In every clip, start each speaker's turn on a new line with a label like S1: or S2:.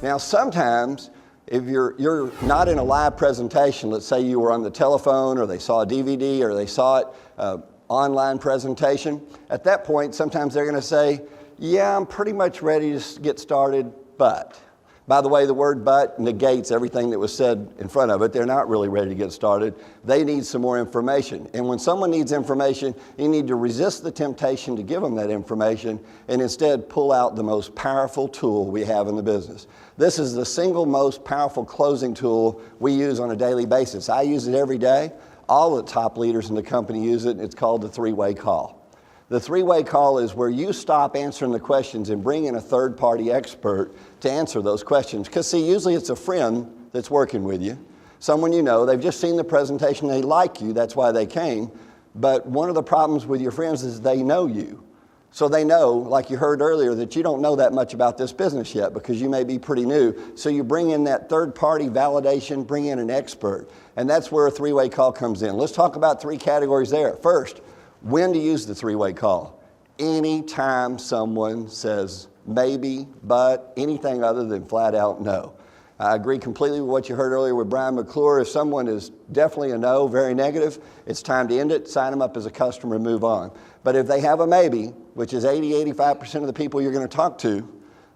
S1: Now, sometimes if you're not in a live presentation, let's say you were on the telephone or they saw a DVD or they saw it online presentation, at that point, sometimes they're going to say, yeah, I'm pretty much ready to get started, but. By the way, the word but negates everything that was said in front of it. They're not really ready to get started. They need some more information. And when someone needs information, you need to resist the temptation to give them that information and instead pull out the most powerful tool we have in the business. This is the single most powerful closing tool we use on a daily basis. I use it every day. All the top leaders in the company use it. It's called the three-way call. The three-way call is where you stop answering the questions and bring in a third-party expert to answer those questions. Because see, usually it's a friend that's working with you, someone you know, they've just seen the presentation, they like you, that's why they came. But one of the problems with your friends is they know you. So they know, like you heard earlier, that you don't know that much about this business yet because you may be pretty new. So you bring in that third-party validation, bring in an expert. And that's where a three-way call comes in. Let's talk about three categories there. First, when to use the three-way call. Anytime someone says maybe, but, anything other than flat out no. I agree completely with what you heard earlier with Brian McClure. If someone is definitely a no, very negative, it's time to end it, sign them up as a customer and move on. But if they have a maybe, which is 85% of the people you're going to talk to,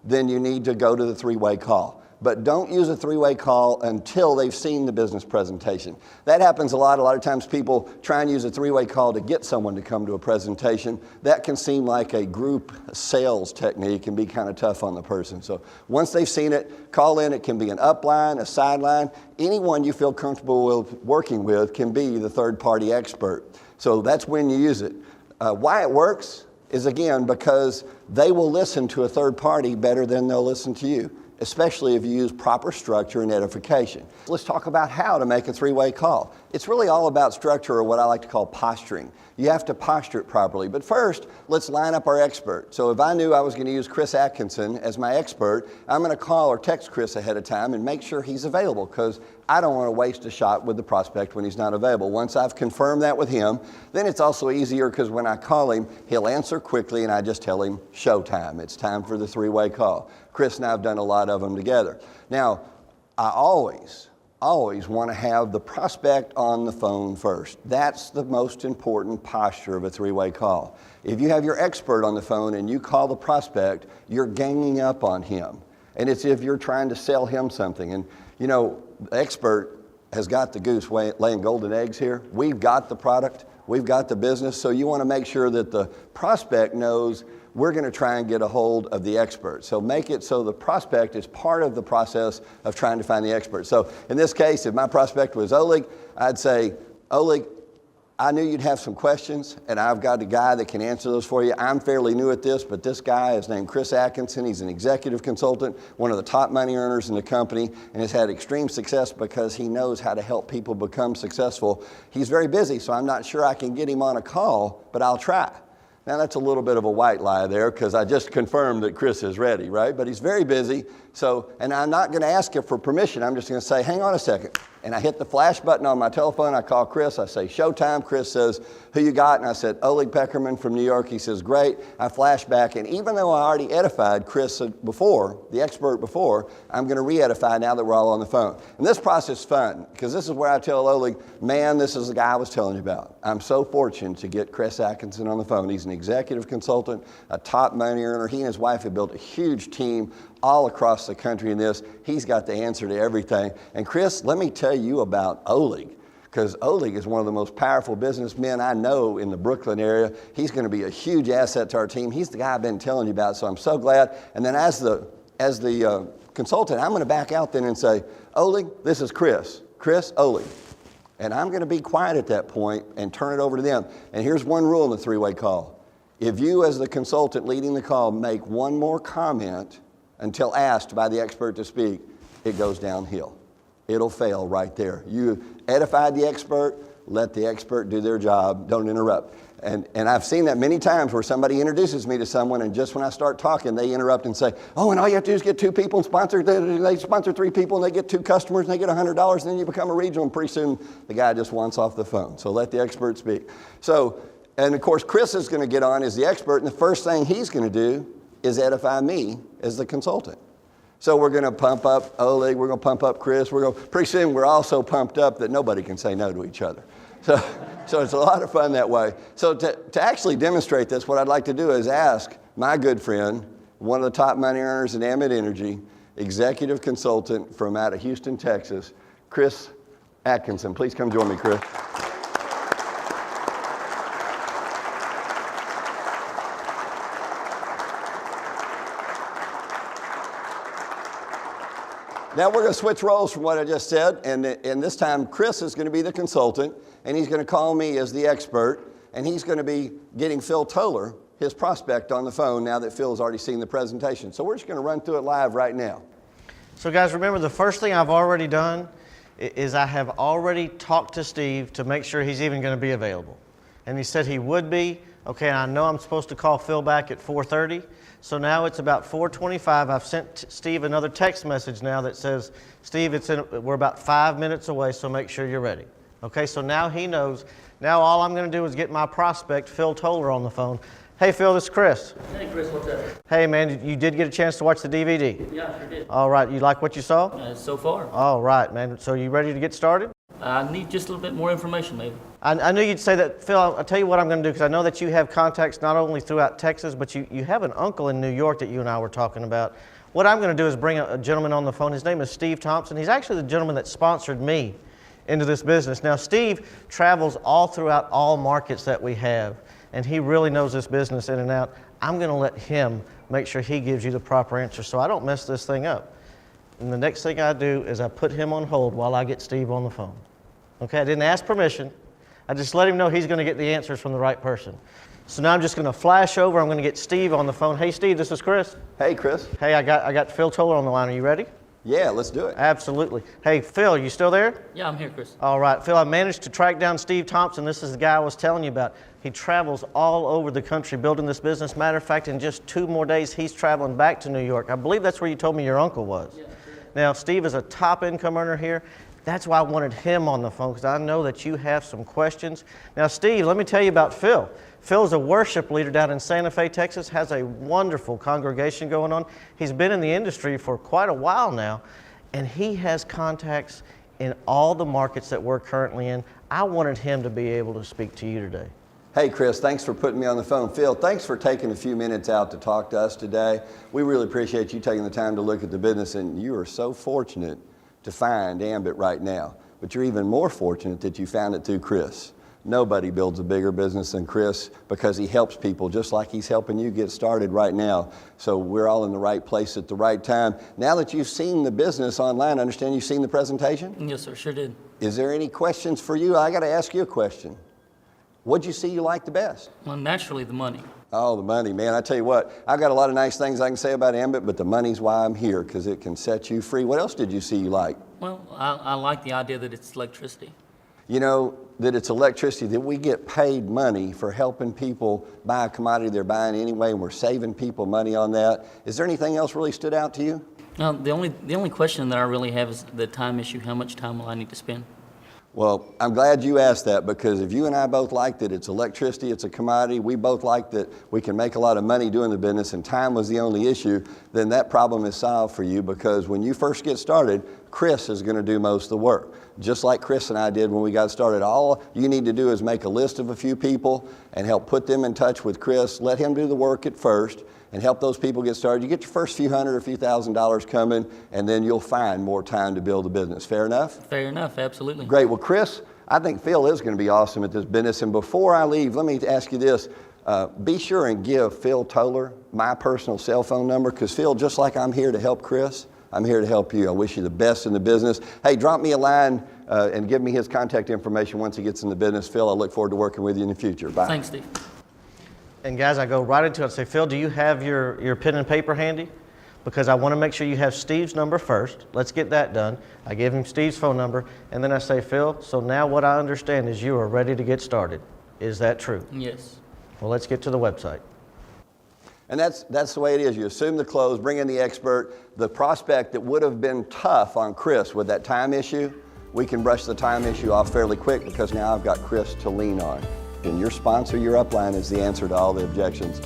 S1: then you need to go to the three-way call. But don't use a three-way call until they've seen the business presentation. That happens a lot. A lot of times people try and use a three-way call to get someone to come to a presentation. That can seem like a group sales technique and be kind of tough on the person. So once they've seen it, call in. It can be an upline, a sideline. Anyone you feel comfortable with working with can be the third-party expert. So that's when you use it. Why it works is, again, because they will listen to a third party better than they'll listen to you, especially if you use proper structure and edification. Let's talk about how to make a three-way call. It's really all about structure, or what I like to call posturing. You have to posture it properly. But first, let's line up our expert. So if I knew I was going to use Chris Atkinson as my expert, I'm going to call or text Chris ahead of time and make sure he's available, because I don't want to waste a shot with the prospect when he's not available. Once I've confirmed that with him, then it's also easier because when I call him, he'll answer quickly and I just tell him, showtime. It's time for the three-way call. Chris and I have done a lot of them together. Now, I always want to have the prospect on the phone first. That's the most important posture of a three-way call. If you have your expert on the phone and you call the prospect, you're ganging up on him. And it's if you're trying to sell him something. And you know, the expert has got the goose laying golden eggs here. We've got the product, we've got the business, so you want to make sure that the prospect knows we're going to try and get a hold of the expert. So make it so the prospect is part of the process of trying to find the expert. So in this case, if my prospect was Oleg, I'd say, Oleg, I knew you'd have some questions, and I've got a guy that can answer those for you. I'm fairly new at this, but this guy is named Chris Atkinson. He's an executive consultant, one of the top money earners in the company, and has had extreme success because he knows how to help people become successful. He's very busy, so I'm not sure I can get him on a call, but I'll try. Now, that's a little bit of a white lie there because I just confirmed that Chris is ready, right? But he's very busy, and I'm not going to ask him for permission. I'm just going to say, hang on a second. And I hit the flash button on my telephone. I call Chris. I say, showtime. Chris says, who you got? And I said, Oleg Peckerman from New York. He says, great. I flash back. And even though I already edified Chris before, the expert before, I'm going to re-edify now that we're all on the phone. And this process is fun because this is where I tell Oleg, man, this is the guy I was telling you about. I'm so fortunate to get Chris Atkinson on the phone. He's an executive consultant, a top money earner. He and his wife have built a huge team all across the country in this. He's got the answer to everything. And Chris, let me tell you about Oleg, because Oleg is one of the most powerful businessmen I know in the Brooklyn area. He's going to be a huge asset to our team. He's the guy I've been telling you about, so I'm so glad. And then as the consultant, I'm going to back out then and say, Oleg, this is Chris. Chris, Oleg. And I'm going to be quiet at that point and turn it over to them. And here's one rule in the three-way call. If you, as the consultant leading the call, make one more comment until asked by the expert to speak, it goes downhill. It'll fail right there. You edified the expert, let the expert do their job, don't interrupt. And I've seen that many times where somebody introduces me to someone, and just when I start talking, they interrupt and say, oh, and all you have to do is get 2 people and sponsor, they sponsor 3 people, and they get 2 customers, and they get $100, and then you become a regional, and pretty soon the guy just wants off the phone. So let the expert speak. So, and of course, Chris is going to get on as the expert, and the first thing he's going to do is edify me as the consultant. So we're going to pump up Oleg, we're going to pump up Chris. Pretty soon we're all so pumped up that nobody can say no to each other. So it's a lot of fun that way. So to actually demonstrate this, what I'd like to do is ask my good friend, one of the top money earners at Ambit Energy, executive consultant from out of Houston, Texas, Chris Atkinson. Please come join me, Chris. Now we're going to switch roles from what I just said, and this time Chris is going to be the consultant, and he's going to call me as the expert, and he's going to be getting Phil Toller, his prospect, on the phone now that Phil's already seen the presentation. So we're just going to run through it live right now.
S2: So guys, remember the first thing I've already done is I have already talked to Steve to make sure he's even going to be available. And he said he would be. Okay, and I know I'm supposed to call Phil back at 4:30. So now it's about 4:25. I've sent Steve another text message now that says, Steve, we're about 5 minutes away, so make sure you're ready. Okay, so now he knows. Now all I'm going to do is get my prospect, Phil Toller, on the phone. Hey, Phil, this is Chris.
S3: Hey, Chris, what's up?
S2: Hey, man, you did get a chance to watch the DVD?
S3: Yeah, I sure did.
S2: All right, you like what you saw?
S3: So far.
S2: All right, man. So you ready to get started?
S3: I need just a little bit more information, maybe.
S2: I knew you'd say that, Phil. I'll tell you what I'm going to do, because I know that you have contacts not only throughout Texas, but you have an uncle in New York that you and I were talking about. What I'm going to do is bring a gentleman on the phone. His name is Steve Thompson. He's actually the gentleman that sponsored me into this business. Now, Steve travels all throughout all markets that we have, and he really knows this business in and out. I'm going to let him make sure he gives you the proper answer so I don't mess this thing up. And the next thing I do is I put him on hold while I get Steve on the phone. Okay, I didn't ask permission. I just let him know he's going to get the answers from the right person. So now I'm just going to flash over. I'm going to get Steve on the phone. Hey, Steve, this is Chris.
S1: Hey, Chris.
S2: Hey, I got Phil Toller on the line. Are you ready?
S1: Yeah, let's do it.
S2: Absolutely. Hey, Phil, you still there?
S3: Yeah, I'm here, Chris.
S2: All right, Phil, I managed to track down Steve Thompson. This is the guy I was telling you about. He travels all over the country building this business. Matter of fact, in just 2 more days, he's traveling back to New York. I believe that's where you told me your uncle was.
S3: Yeah, sure.
S2: Now, Steve is a top income earner here. That's why I wanted him on the phone, because I know that you have some questions. Now, Steve, let me tell you about Phil. Phil's a worship leader down in Santa Fe, Texas, has a wonderful congregation going on. He's been in the industry for quite a while now, and he has contacts in all the markets that we're currently in. I wanted him to be able to speak to you today.
S1: Hey, Chris, thanks for putting me on the phone. Phil, thanks for taking a few minutes out to talk to us today. We really appreciate you taking the time to look at the business, and you are so fortunate to find Ambit right now. But you're even more fortunate that you found it through Chris. Nobody builds a bigger business than Chris because he helps people just like he's helping you get started right now. So we're all in the right place at the right time. Now that you've seen the business online, I understand you've seen the presentation?
S3: Yes, sir, sure did.
S1: Is there any questions for you? I got to ask you a question. What'd you see you liked the best?
S3: Well, naturally, the money.
S1: Oh, the money, man. I tell you what, I've got a lot of nice things I can say about Ambit, but the money's why I'm here, because it can set you free. What else did you see you like?
S3: Well, I like the idea that it's electricity.
S1: You know, that it's electricity, that we get paid money for helping people buy a commodity they're buying anyway, and we're saving people money on that. Is there anything else really stood out to you?
S3: Now, the only question that I really have is the time issue. How much time will I need to spend?
S1: Well, I'm glad you asked that, because if you and I both like that it's electricity, it's a commodity, we both like that we can make a lot of money doing the business, and time was the only issue, then that problem is solved for you, because when you first get started, Chris is going to do most of the work. Just like Chris and I did when we got started. All you need to do is make a list of a few people and help put them in touch with Chris. Let him do the work at first and help those people get started. You get your first few hundred or few $1,000s coming, and then you'll find more time to build a business. Fair enough?
S3: Fair enough, absolutely.
S1: Great. Well, Chris, I think Phil is going to be awesome at this business. And before I leave, let me ask you this. Be sure and give Phil Toller my personal cell phone number, because Phil, just like I'm here to help Chris, I'm here to help you. I wish you the best in the business. Hey, drop me a line and give me his contact information once he gets in the business. Phil, I look forward to working with you in the future. Bye.
S3: Thanks, Steve.
S2: And guys, I go right into it and say, Phil, do you have your pen and paper handy? Because I want to make sure you have Steve's number first. Let's get that done. I give him Steve's phone number, and then I say, Phil, so now what I understand is you are ready to get started. Is that true?
S3: Yes.
S2: Well, let's get to the website.
S1: And that's the way it is. You assume the close, bring in the expert. The prospect that would have been tough on Chris with that time issue, we can brush the time issue off fairly quick, because now I've got Chris to lean on. And your sponsor, your upline, is the answer to all the objections.